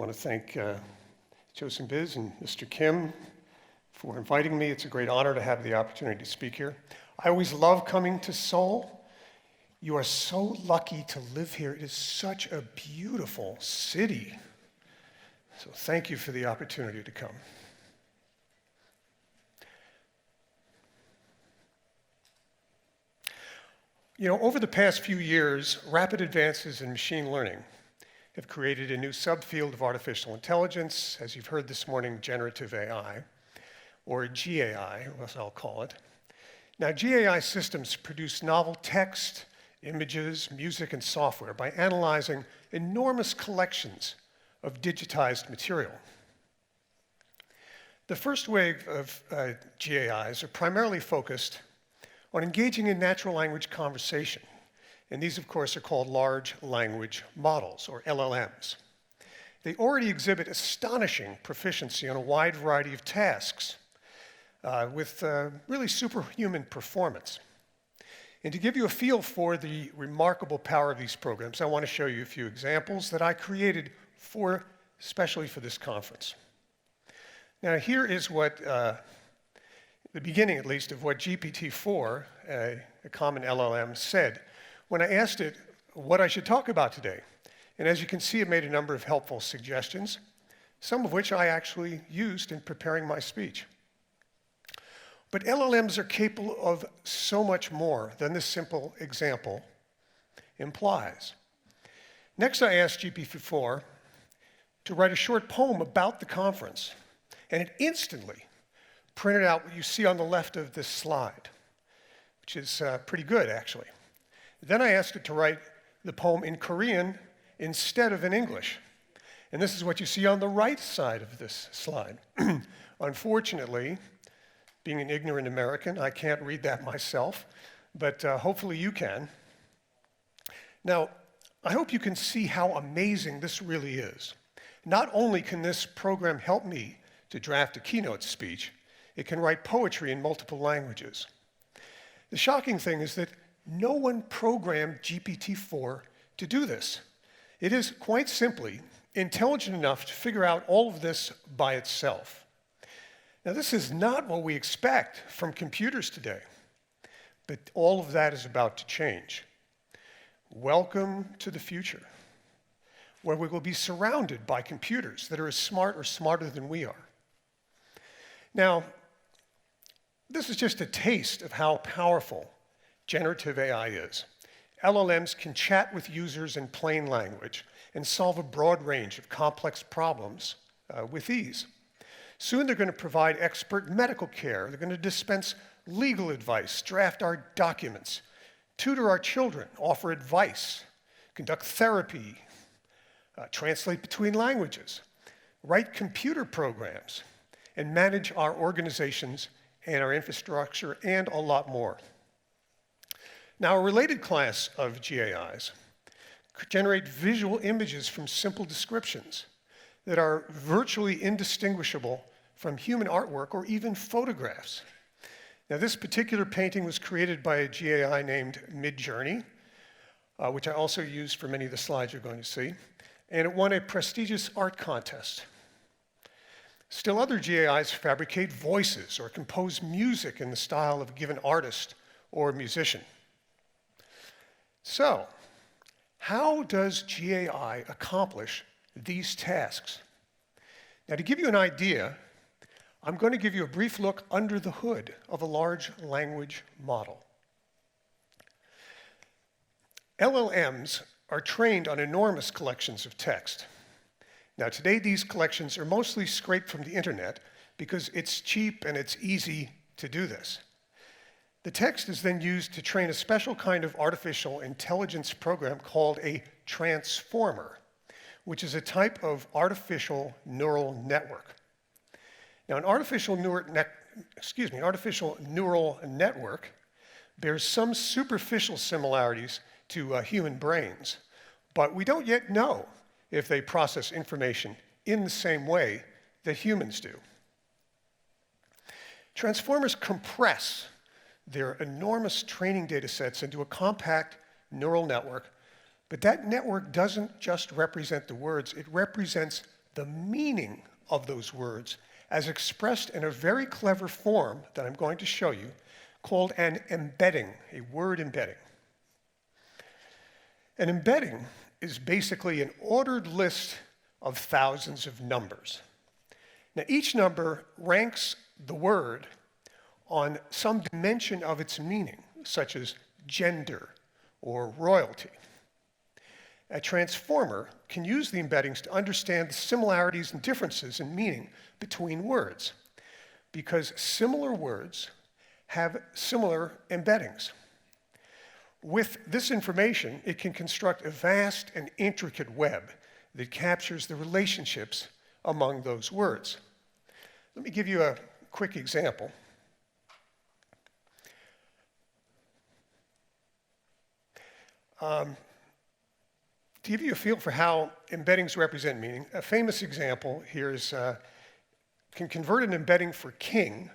want to thank Chosunbiz and Mr. Kim for inviting me. It's a great honor to have the opportunity to speak here. I always love coming to Seoul. You are so lucky to live here. It is such a beautiful city. So thank you for the opportunity to come. You know, over the past few years, rapid advances in machine learning have created a new subfield of artificial intelligence, as you've heard this morning, generative AI, or GAI, as I'll call it. Now, GAI systems produce novel text, images, music, and software by analyzing enormous collections of digitized material. The first wave of GAIs are primarily focused on engaging in natural language conversation. And these, of course, are called large language models, or LLMs. They already exhibit astonishing proficiency on a wide variety of tasks with really superhuman performance. And to give you a feel for the remarkable power of these programs, I want to show you a few examples that I created especially for this conference. Now, here is what, the beginning at least, of what GPT-4, a common LLM, said when I asked it what I should talk about today. And as you can see, it made a number of helpful suggestions, some of which I actually used in preparing my speech. But LLMs are capable of so much more than this simple example implies. Next, I asked GPT-4 to write a short poem about the conference, and it instantly printed out what you see on the left of this slide, which is pretty good, actually. Then I asked it to write the poem in Korean instead of in English. And this is what you see on the right side of this slide. Unfortunately, being an ignorant American, I can't read that myself, but hopefully you can. Now, I hope you can see how amazing this really is. Not only can this program help me to draft a keynote speech, it can write poetry in multiple languages. The shocking thing is that no one programmed GPT-4 to do this. It is quite simply intelligent enough to figure out all of this by itself. Now, this is not what we expect from computers today, but all of that is about to change. Welcome to the future, where we will be surrounded by computers that are as smart or smarter than we are. Now, this is just a taste of how powerful generative AI is. LLMs can chat with users in plain language and solve a broad range of complex problems with ease. Soon they're going to provide expert medical care. They're going to dispense legal advice, draft our documents, tutor our children, offer advice, conduct therapy, translate between languages, write computer programs, and manage our organizations and our infrastructure, and a lot more. Now, a related class of GAIs could generate visual images from simple descriptions that are virtually indistinguishable from human artwork or even photographs. Now, this particular painting was created by a GAI named Midjourney, which I also used for many of the slides you're going to see, and it won a prestigious art contest. Still, other GAIs fabricate voices or compose music in the style of a given artist or musician. So, how does GAI accomplish these tasks? Now, to give you an idea, I'm going to give you a brief look under the hood of a large language model. LLMs are trained on enormous collections of text. Now, today, these collections are mostly scraped from the internet because it's cheap and it's easy to do this. The text is then used to train a special kind of artificial intelligence program called a transformer, which is a type of artificial neural network. Now, an artificial neural network bears some superficial similarities to human brains, but we don't yet know if they process information in the same way that humans do. Transformers compress their enormous training data sets into a compact neural network, but that network doesn't just represent the words, it represents the meaning of those words as expressed in a very clever form that I'm going to show you called an embedding, a word embedding. An embedding is basically an ordered list of thousands of numbers. Now, each number ranks the word on some dimension of its meaning, such as gender or royalty. A transformer can use the embeddings to understand the similarities and differences in meaning between words, because similar words have similar embeddings. With this information, it can construct a vast and intricate web that captures the relationships among those words. Let me give you a quick example. To give you a feel for how embeddings represent meaning, a famous example here is can convert an embedding for king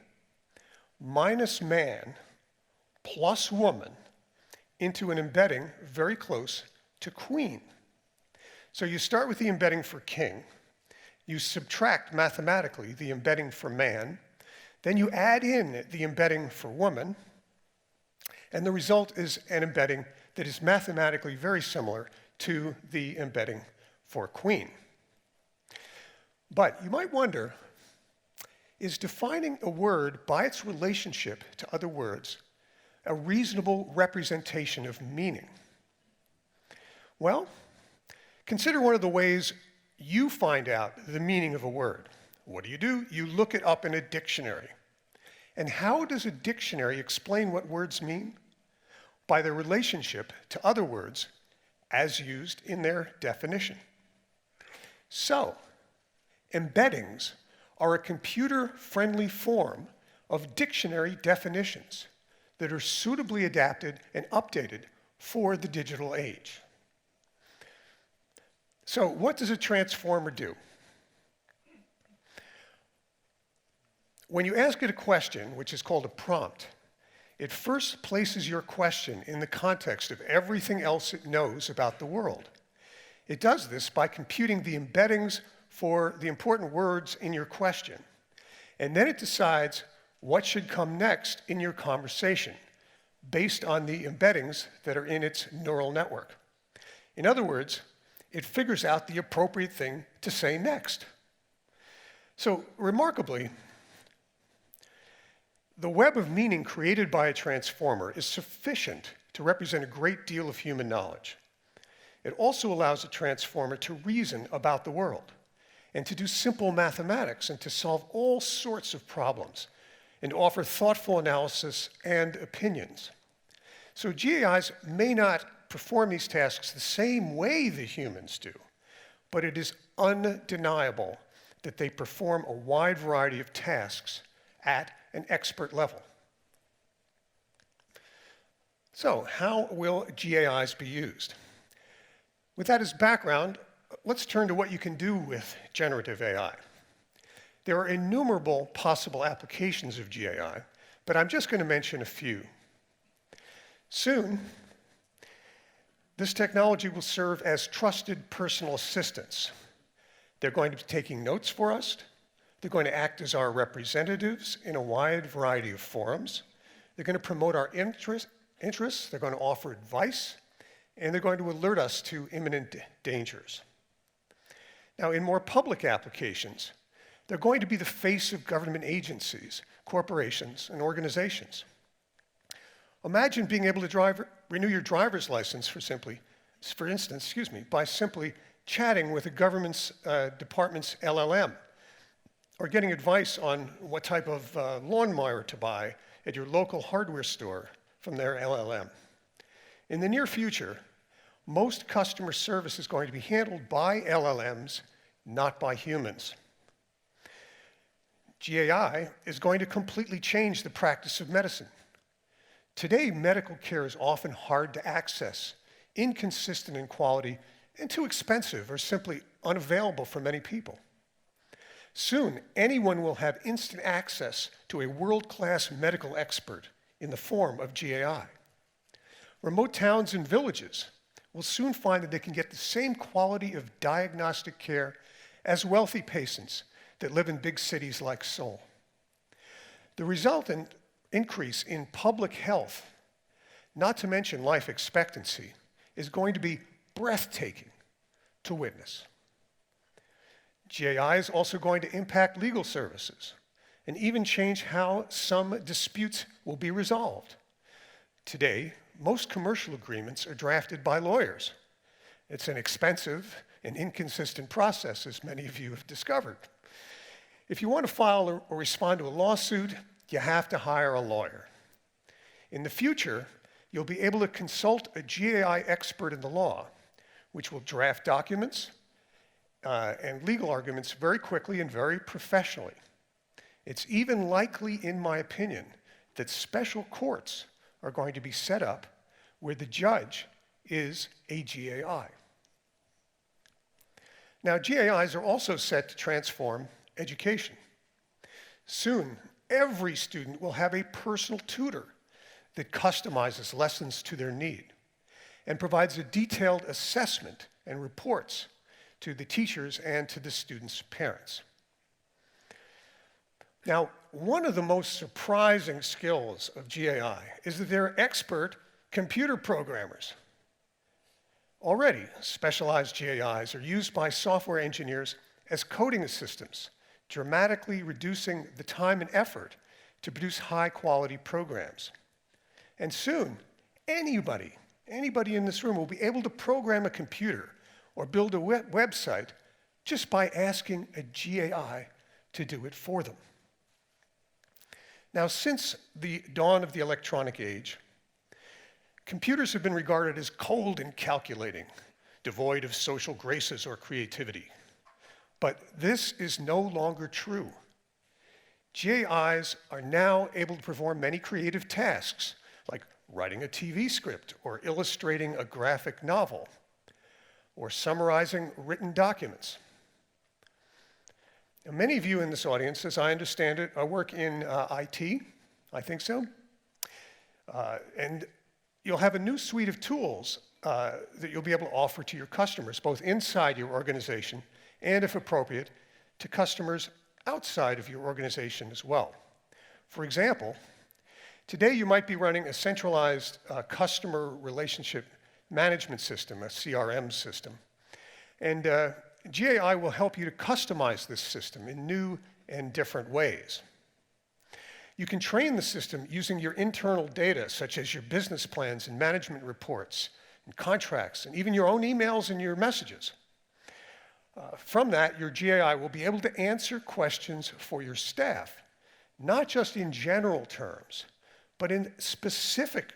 minus man plus woman into an embedding very close to queen. So you start with the embedding for king, you subtract mathematically the embedding for man, then you add in the embedding for woman, and the result is an embedding that is mathematically very similar to the embedding for queen. But you might wonder, is defining a word by its relationship to other words a reasonable representation of meaning? Well, consider one of the ways you find out the meaning of a word. What do? You look it up in a dictionary. And how does a dictionary explain what words mean? By their relationship to other words as used in their definition. So, embeddings are a computer-friendly form of dictionary definitions that are suitably adapted and updated for the digital age. So, what does a transformer do? When you ask it a question, which is called a prompt, it first places your question in the context of everything else it knows about the world. It does this by computing the embeddings for the important words in your question, and then it decides what should come next in your conversation based on the embeddings that are in its neural network. In other words, it figures out the appropriate thing to say next. So, remarkably, the web of meaning created by a transformer is sufficient to represent a great deal of human knowledge. It also allows a transformer to reason about the world and to do simple mathematics and to solve all sorts of problems and to offer thoughtful analysis and opinions. So GAIs may not perform these tasks the same way the humans do, but it is undeniable that they perform a wide variety of tasks at an expert level. So, how will GAIs be used? With that as background, let's turn to what you can do with generative AI. There are innumerable possible applications of GAI, but I'm just going to mention a few. Soon, this technology will serve as trusted personal assistants. They're going to be taking notes for us. They're going to act as our representatives in a wide variety of forums. They're going to promote our interests. They're going to offer advice. And they're going to alert us to imminent dangers. Now, in more public applications, they're going to be the face of government agencies, corporations, and organizations. Imagine being able to renew your driver's license for instance, by simply chatting with a government's department's LLM, or getting advice on what type of lawnmower to buy at your local hardware store from their LLM. In the near future, most customer service is going to be handled by LLMs, not by humans. GAI is going to completely change the practice of medicine. Today, medical care is often hard to access, inconsistent in quality, and too expensive or simply unavailable for many people. Soon, anyone will have instant access to a world-class medical expert in the form of GAI. Remote towns and villages will soon find that they can get the same quality of diagnostic care as wealthy patients that live in big cities like Seoul. The resultant increase in public health, not to mention life expectancy, is going to be breathtaking to witness. GAI is also going to impact legal services and even change how some disputes will be resolved. Today, most commercial agreements are drafted by lawyers. It's an expensive and inconsistent process, as many of you have discovered. If you want to file or respond to a lawsuit, you have to hire a lawyer. In the future, you'll be able to consult a GAI expert in the law, which will draft documents and legal arguments very quickly and very professionally. It's even likely, in my opinion, that special courts are going to be set up where the judge is a GAI. Now, GAIs are also set to transform education. Soon, every student will have a personal tutor that customizes lessons to their need and provides a detailed assessment and reports to the teachers and to the students' parents. Now, one of the most surprising skills of GAI is that they're expert computer programmers. Already, specialized GAIs are used by software engineers as coding assistants, dramatically reducing the time and effort to produce high-quality programs. And soon, anybody in this room will be able to program a computer or build a website just by asking a GAI to do it for them. Now, since the dawn of the electronic age, computers have been regarded as cold and calculating, devoid of social graces or creativity. But this is no longer true. GAIs are now able to perform many creative tasks, like writing a TV script or illustrating a graphic novel or summarizing written documents. Now, many of you in this audience, as I understand it, work in IT, I think so, and you'll have a new suite of tools that you'll be able to offer to your customers, both inside your organization and, if appropriate, to customers outside of your organization as well. For example, today you might be running a centralized customer relationship management system, a CRM system, and GAI will help you to customize this system in new and different ways. You can train the system using your internal data, such as your business plans and management reports and contracts, and even your own emails and your messages. From that, your GAI will be able to answer questions for your staff, not just in general terms, but in specific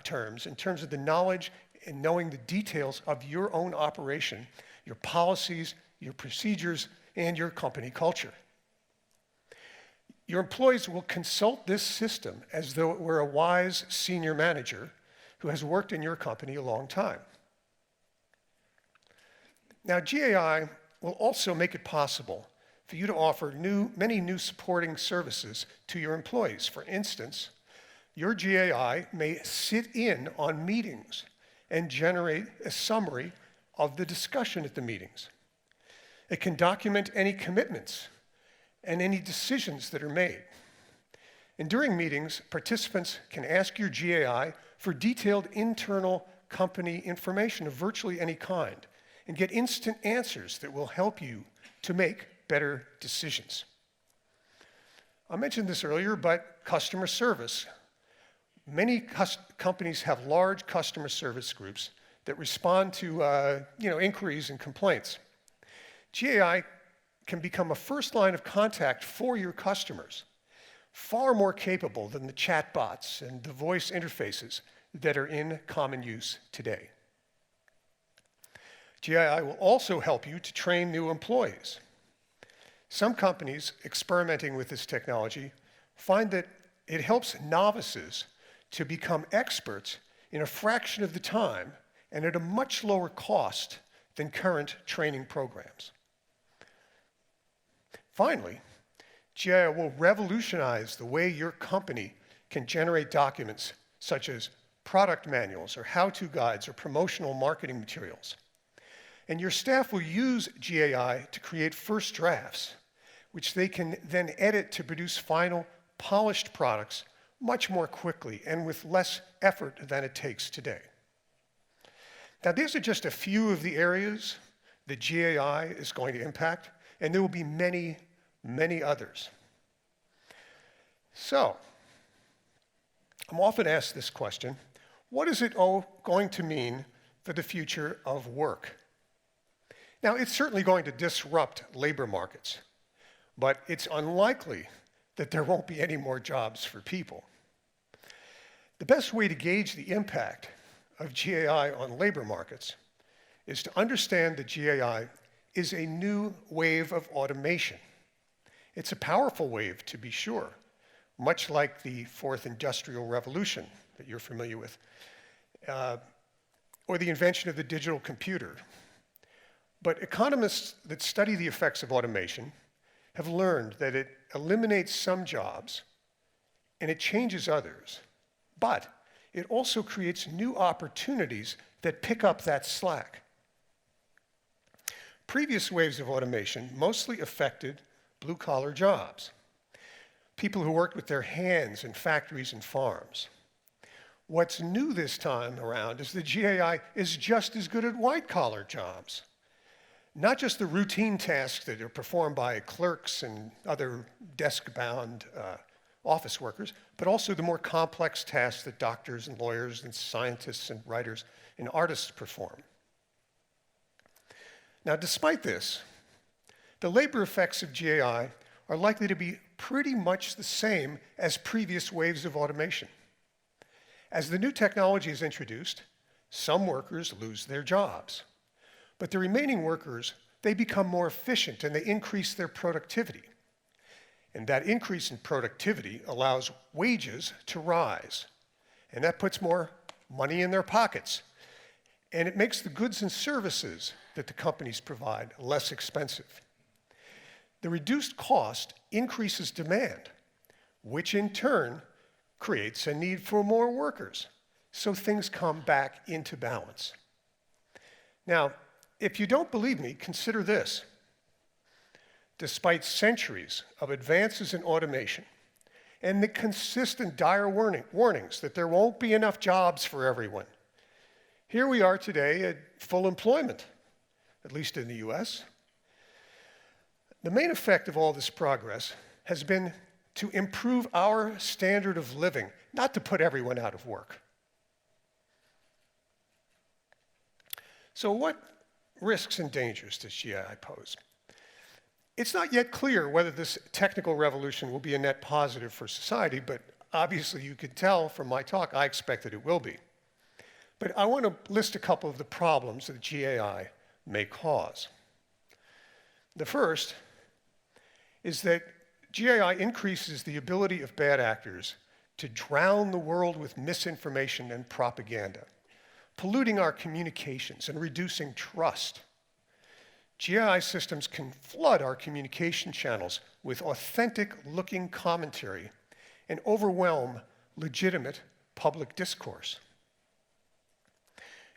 terms, in terms of the knowledge and knowing the details of your own operation, your policies, your procedures, and your company culture. Your employees will consult this system as though it were a wise senior manager who has worked in your company a long time. Now, GAI will also make it possible for you to offer many new supporting services to your employees. For instance, your GAI may sit in on meetings and generate a summary of the discussion at the meetings. It can document any commitments and any decisions that are made. And during meetings, participants can ask your GAI for detailed internal company information of virtually any kind and get instant answers that will help you to make better decisions. I mentioned this earlier, but customer service. Many companies have large customer service groups that respond to inquiries and complaints. GAI can become a first line of contact for your customers, far more capable than the chatbots and the voice interfaces that are in common use today. GAI will also help you to train new employees. Some companies experimenting with this technology find that it helps novices to become experts in a fraction of the time and at a much lower cost than current training programs. Finally, GAI will revolutionize the way your company can generate documents such as product manuals or how-to guides or promotional marketing materials. And your staff will use GAI to create first drafts, which they can then edit to produce final, polished products much more quickly and with less effort than it takes today. Now, these are just a few of the areas that GAI is going to impact, and there will be many, many others. So, I'm often asked this question: what is it all going to mean for the future of work? Now, it's certainly going to disrupt labor markets, but it's unlikely that there won't be any more jobs for people. The best way to gauge the impact of GAI on labor markets is to understand that GAI is a new wave of automation. It's a powerful wave, to be sure, much like the Fourth Industrial Revolution that you're familiar with, or the invention of the digital computer. But economists that study the effects of automation have learned that it eliminates some jobs and it changes others, but it also creates new opportunities that pick up that slack. Previous waves of automation mostly affected blue-collar jobs, people who worked with their hands in factories and farms. What's new this time around is that GAI is just as good at white-collar jobs. Not just the routine tasks that are performed by clerks and other desk-bound office workers, but also the more complex tasks that doctors and lawyers and scientists and writers and artists perform. Now, despite this, the labor effects of GAI are likely to be pretty much the same as previous waves of automation. As the new technology is introduced, some workers lose their jobs. But the remaining workers, they become more efficient and they increase their productivity. And that increase in productivity allows wages to rise. And that puts more money in their pockets. And it makes the goods and services that the companies provide less expensive. The reduced cost increases demand, which in turn creates a need for more workers. So things come back into balance. Now, if you don't believe me, consider this. Despite centuries of advances in automation and the consistent dire warnings that there won't be enough jobs for everyone, here we are today at full employment, at least in the US. The main effect of all this progress has been to improve our standard of living, not to put everyone out of work. So what risks and dangers does GAI pose? It's not yet clear whether this technical revolution will be a net positive for society, but obviously you can tell from my talk, I expect that it will be. But I want to list a couple of the problems that GAI may cause. The first is that GAI increases the ability of bad actors to drown the world with misinformation and propaganda, polluting our communications and reducing trust. GAI systems can flood our communication channels with authentic-looking commentary and overwhelm legitimate public discourse.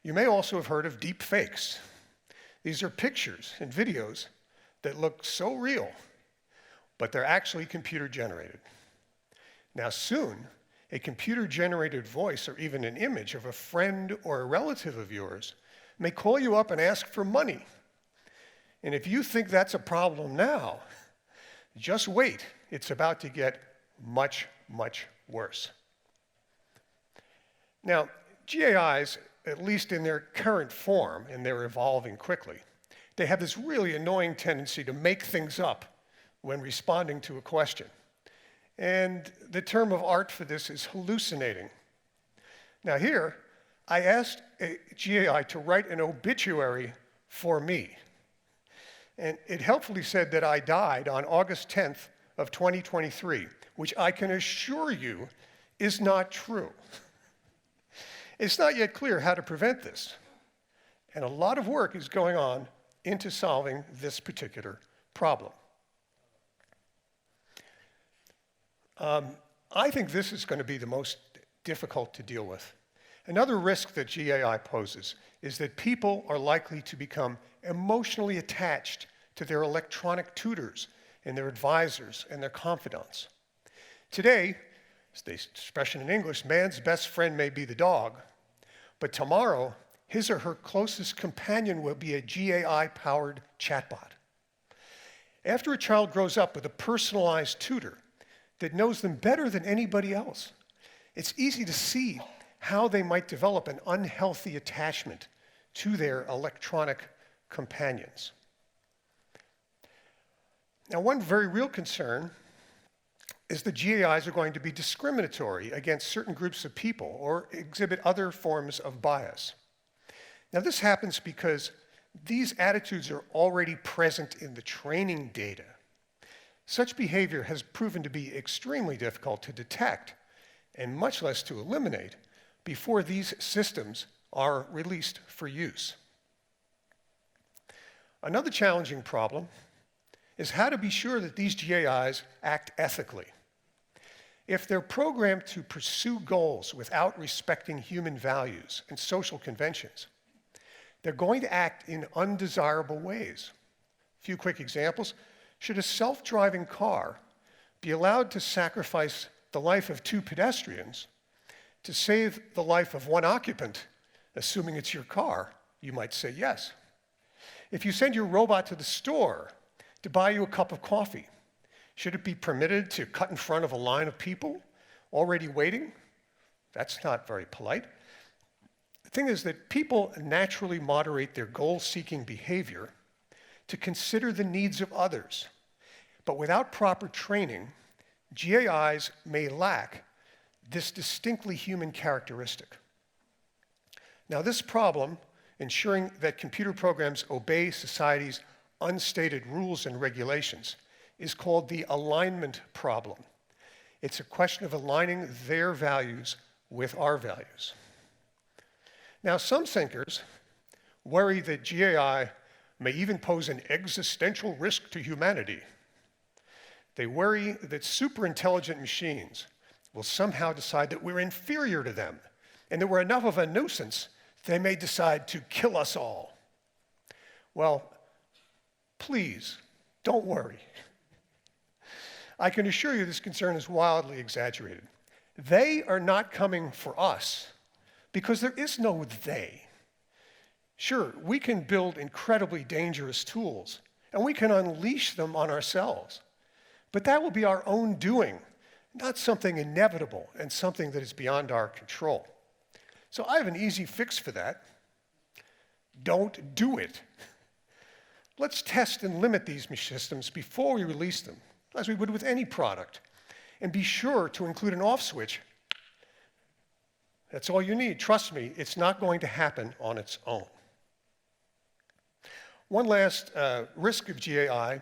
You may also have heard of deep fakes. These are pictures and videos that look so real, but they're actually computer-generated. Now soon, a computer-generated voice or even an image of a friend or a relative of yours may call you up and ask for money. And if you think that's a problem now, just wait. It's about to get much, much worse. Now, GAIs, at least in their current form, and they're evolving quickly, they have this really annoying tendency to make things up when responding to a question. And the term of art for this is hallucinating. Now here, I asked GAI to write an obituary for me. And it helpfully said that I died on August 10th of 2023, which I can assure you is not true. It's not yet clear how to prevent this. And a lot of work is going on into solving this particular problem. I think this is going to be the most difficult to deal with. Another risk that GAI poses is that people are likely to become emotionally attached to their electronic tutors and their advisors and their confidants. Today, as the expression in English, man's best friend may be the dog, but tomorrow, his or her closest companion will be a GAI-powered chatbot. After a child grows up with a personalized tutor that knows them better than anybody else, it's easy to see how they might develop an unhealthy attachment to their electronic companions. Now, one very real concern is that GAIs are going to be discriminatory against certain groups of people or exhibit other forms of bias. Now, this happens because these attitudes are already present in the training data. Such behavior has proven to be extremely difficult to detect and much less to eliminate before these systems are released for use. Another challenging problem is how to be sure that these GAIs act ethically. If they're programmed to pursue goals without respecting human values and social conventions, they're going to act in undesirable ways. A few quick examples. Should a self-driving car be allowed to sacrifice the life of 2 pedestrians to save the life of 1 occupant, assuming it's your car? You might say yes. If you send your robot to the store to buy you a cup of coffee, should it be permitted to cut in front of a line of people already waiting? That's not very polite. The thing is that people naturally moderate their goal-seeking behavior to consider the needs of others. But without proper training, GAIs may lack this distinctly human characteristic. Now, this problem, ensuring that computer programs obey society's unstated rules and regulations, is called the alignment problem. It's a question of aligning their values with our values. Now, some thinkers worry that GAI may even pose an existential risk to humanity. They worry that superintelligent machines will somehow decide that we're inferior to them and that we're enough of a nuisance they may decide to kill us all. Well, please, don't worry. I can assure you this concern is wildly exaggerated. They are not coming for us because there is no they. Sure, we can build incredibly dangerous tools and we can unleash them on ourselves, but that will be our own doing, not something inevitable and something that is beyond our control. So I have an easy fix for that. Don't do it. Let's test and limit these systems before we release them, as we would with any product, and be sure to include an off switch. That's all you need. Trust me, it's not going to happen on its own. One last risk of GAI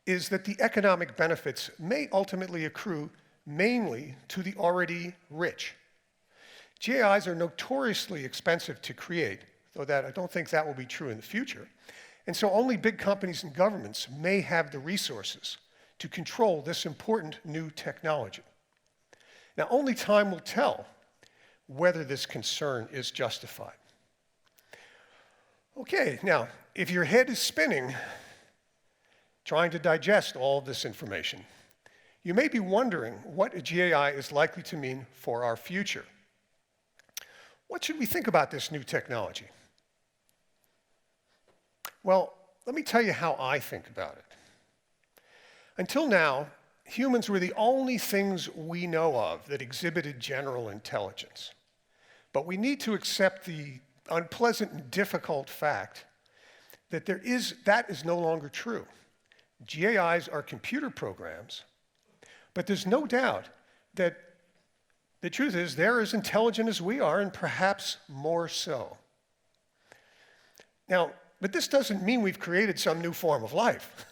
is that the economic benefits may ultimately accrue mainly to the already rich. GAIs are notoriously expensive to create, though I don't think that will be true in the future. And so only big companies and governments may have the resources to control this important new technology. Now, only time will tell whether this concern is justified. Okay, now, if your head is spinning, trying to digest all of this information, you may be wondering what a GAI is likely to mean for our future. What should we think about this new technology? Well, let me tell you how I think about it. Until now, humans were the only things we know of that exhibited general intelligence. But we need to accept the unpleasant and difficult fact that that is no longer true. GAIs are computer programs, but there's no doubt that the truth is they're as intelligent as we are, and perhaps more so. Now, but this doesn't mean we've created some new form of life.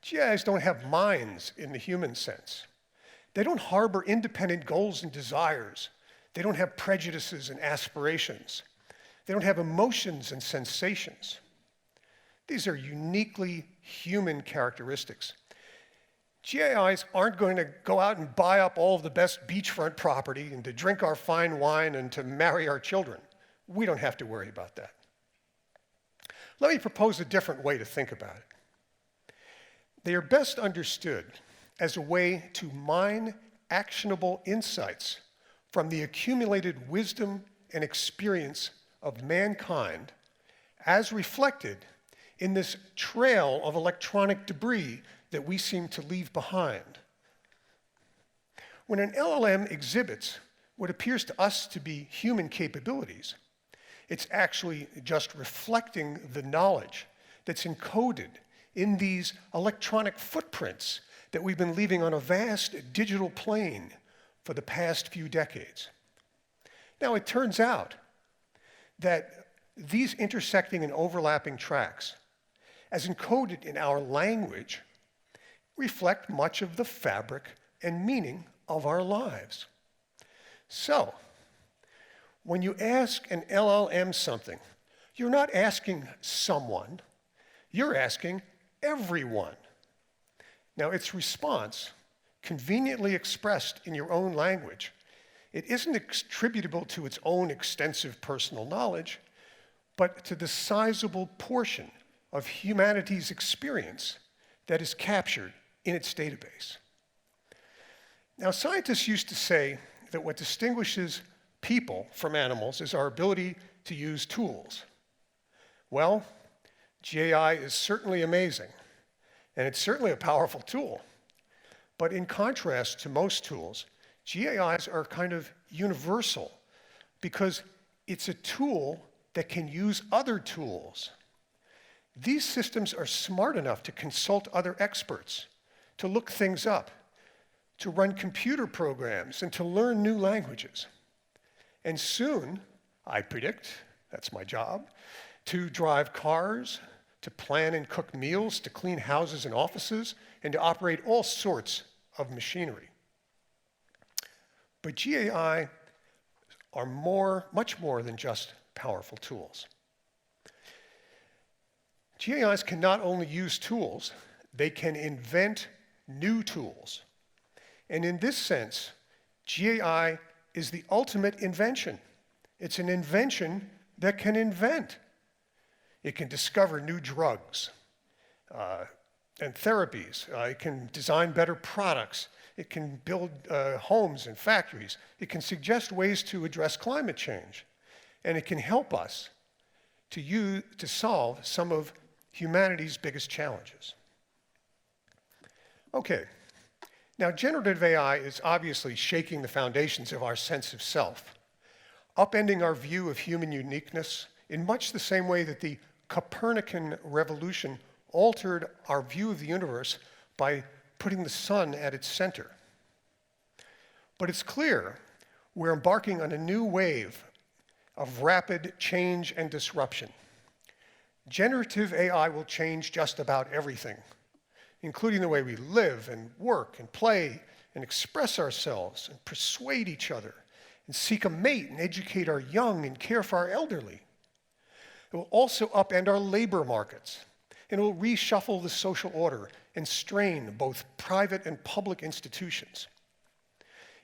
GAIs don't have minds in the human sense. They don't harbor independent goals and desires. They don't have prejudices and aspirations. They don't have emotions and sensations. These are uniquely human characteristics. GAIs aren't going to go out and buy up all of the best beachfront property and to drink our fine wine and to marry our children. We don't have to worry about that. Let me propose a different way to think about it. They are best understood as a way to mine actionable insights from the accumulated wisdom and experience of mankind as reflected in this trail of electronic debris that we seem to leave behind. When an LLM exhibits what appears to us to be human capabilities, it's actually just reflecting the knowledge that's encoded in these electronic footprints that we've been leaving on a vast digital plane for the past few decades. Now, it turns out that these intersecting and overlapping tracks, as encoded in our language, reflect much of the fabric and meaning of our lives. So, when you ask an LLM something, you're not asking someone, you're asking everyone. Now, its response, conveniently expressed in your own language, it isn't attributable to its own extensive personal knowledge, but to the sizable portion of humanity's experience that is captured in its database. Now, scientists used to say that what distinguishes people from animals is our ability to use tools. Well, GAI is certainly amazing, and it's certainly a powerful tool. But in contrast to most tools, GAIs are kind of universal because it's a tool that can use other tools. These systems are smart enough to consult other experts, to look things up, to run computer programs, and to learn new languages. And soon, I predict, that's my job, to drive cars, to plan and cook meals, to clean houses and offices, and to operate all sorts of machinery. But GAI are much more than just powerful tools. GAIs can not only use tools, they can invent new tools. And in this sense, GAI is the ultimate invention. It's an invention that can invent. It can discover new drugs and therapies. It can design better products. It can build homes and factories. It can suggest ways to address climate change. And it can help us to solve some of humanity's biggest challenges. Okay, now generative AI is obviously shaking the foundations of our sense of self, upending our view of human uniqueness in much the same way that the Copernican revolution altered our view of the universe by putting the sun at its center. But it's clear we're embarking on a new wave of rapid change and disruption. Generative AI will change just about everything, including the way we live and work and play and express ourselves and persuade each other and seek a mate and educate our young and care for our elderly. It will also upend our labor markets, and it will reshuffle the social order and strain both private and public institutions.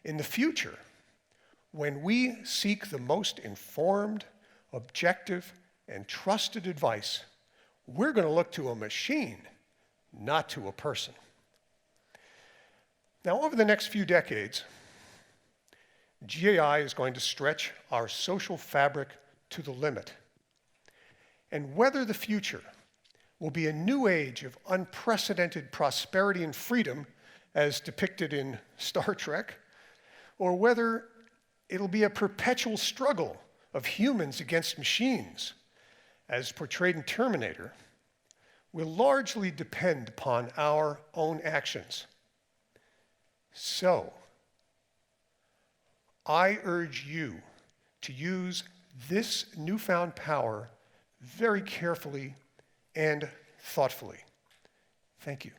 In the future, when we seek the most informed, objective, and trusted advice, we're going to look to a machine, not to a person. Now, over the next few decades, GAI is going to stretch our social fabric to the limit. And whether the future will be a new age of unprecedented prosperity and freedom, as depicted in Star Trek, or whether it'll be a perpetual struggle of humans against machines, as portrayed in Terminator, will largely depend upon our own actions. So, I urge you to use this newfound power very carefully and thoughtfully. Thank you.